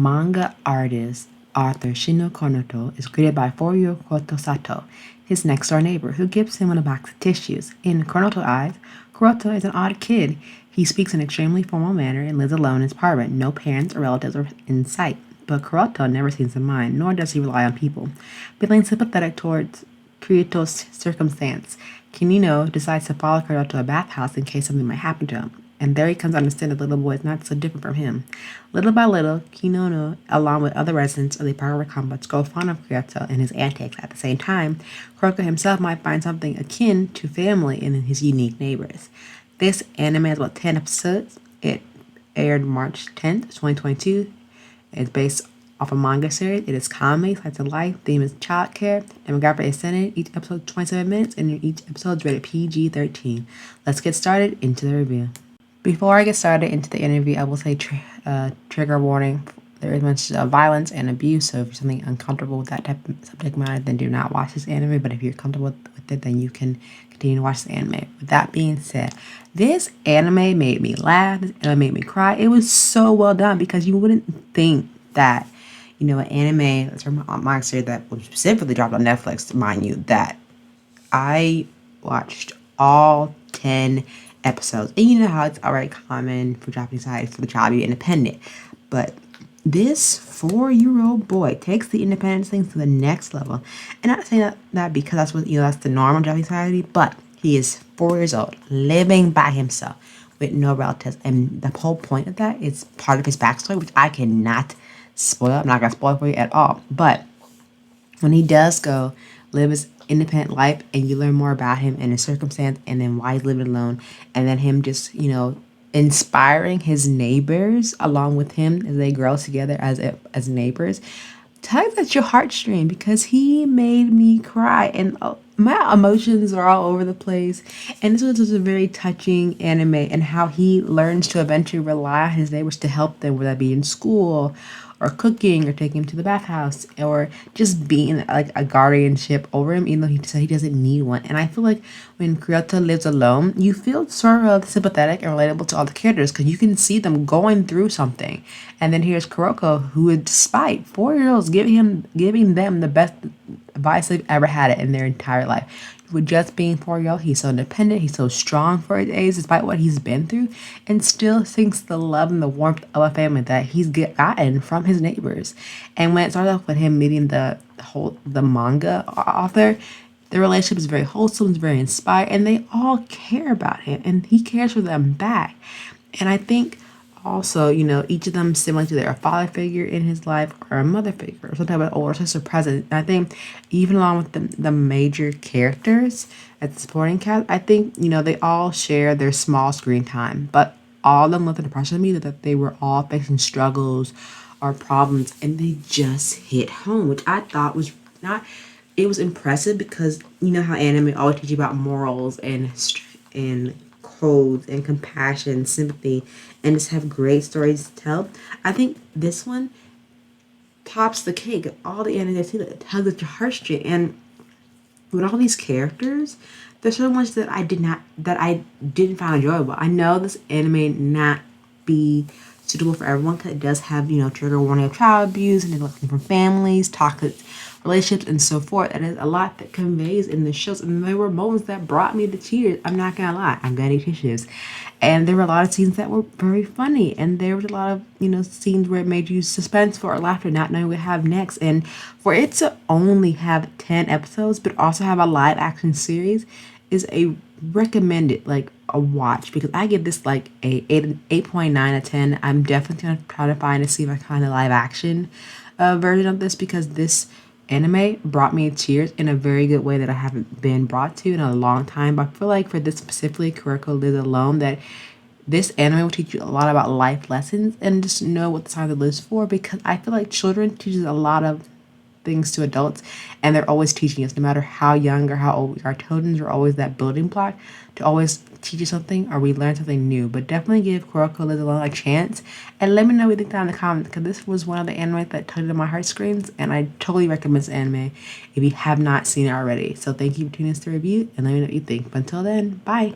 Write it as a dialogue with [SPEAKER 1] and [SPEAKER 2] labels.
[SPEAKER 1] manga author Shino Konoto is greeted by 4-year-old Koto Sato, his next-door neighbor, who gives him a box of tissues. In Konoto's eyes, Kuroto is an odd kid. He speaks in an extremely formal manner and lives alone in his apartment. No parents or relatives are in sight. But Kuroto never seems to mind, nor does he rely on people. Feeling sympathetic towards Kurito's circumstance, Kinino decides to follow Kuroto to a bathhouse in case something might happen to him. And there he comes to understand that the little boy is not so different from him. Little by little, Kinono, along with other residents of the apartment complex, grow fond of Kuroto and his antics. At the same time, Kuroto himself might find something akin to family in his unique neighbors. This anime has about 10 episodes. It aired March 10th, 2022. It's based off a manga series. It is comedy, slice of life. Theme is childcare. Demographic is centered. Each episode 27 minutes, and each episode is rated PG-13. Let's get started into the review. Before I get started into the interview, I will say trigger warning. There is much violence and abuse, so if you're something uncomfortable with that type of subject matter, then do not watch this anime. But if you're comfortable with it, then you can continue to watch the anime. With that being said, this anime made me laugh. This anime made me cry. It was so well done because you wouldn't think that, an anime that's from a manga series that was specifically dropped on Netflix, mind you, that I watched all 10 episodes. And you know how it's already common for Japanese sites for the child to be independent. But this 4-year-old boy takes the independence thing to the next level. And not saying that because that's what that's the norm in Japanese society, but he is 4 years old, living by himself with no relatives. And the whole point of that is part of his backstory, which I cannot spoil. I'm not gonna spoil for you at all. But when he does go live his independent life and you learn more about him and his circumstance and then why he's living alone and then him just inspiring his neighbors along with him as they grow together as neighbors, tugs at your heartstring because he made me cry and my emotions are all over the place. And this was just a very touching anime and how he learns to eventually rely on his neighbors to help them, whether that be in school or cooking or taking him to the bathhouse or just being like a guardianship over him, even though he said he doesn't need one. And I feel like when Kyoto Lives Alone, you feel sort of sympathetic and relatable to all the characters because you can see them going through something. And then here's Kuroko, who, despite 4-year-olds giving them the best advice they've ever had it in their entire life. With just being 4-year-old, he's so independent, he's so strong for his age, despite what he's been through, and still thinks the love and the warmth of a family that he's gotten from his neighbors. And when it starts off with him meeting the manga author, the relationship is very wholesome, it's very inspired, and they all care about him, and he cares for them back. And I think also, each of them similar to their father figure in his life or a mother figure or some type of older sister present. And I think even along with the major characters at the supporting cast, I think, they all share their small screen time. But all of them left an impression on me that they were all facing struggles or problems and they just hit home, which I thought was not, it was impressive because you know how anime always teach you about morals and codes and compassion, sympathy, and just have great stories to tell. I think this one tops the cake of all the anime I've seen that tugs at your heartstring. And with all these characters, there's so much that I didn't find enjoyable. I know this anime may not be suitable for everyone because it does have, trigger warning of child abuse and neglecting from families, toxic relationships, and so forth. And there's a lot that conveys in the shows. And there were moments that brought me to tears. I'm not gonna lie. I'm gonna need tissues. And there were a lot of scenes that were very funny. And there was a lot of, scenes where it made you suspenseful or laughter, not knowing what to have next. And for it to only have 10 episodes, but also have a live action series is a recommended, a watch, because I give this like a 8.9 out of 10. I'm definitely gonna try to find see if I find a live action version of this because this anime brought me to tears in a very good way that I haven't been brought to in a long time. But I feel like for this specifically, Kuroko Lives Alone, that this anime will teach you a lot about life lessons and just know what the signs of the lives for, because I feel like children teaches a lot of things to adults and they're always teaching us no matter how young or how old we are. Children are always that building block to always teach you something or we learn something new. But definitely give Kuroko Lives Alone a chance and let me know what you think down in the comments because this was one of the anime that tugged at my heartstrings and I totally recommend this anime if you have not seen it already. So thank you for tuning in to the review and let me know what you think. But until then, bye.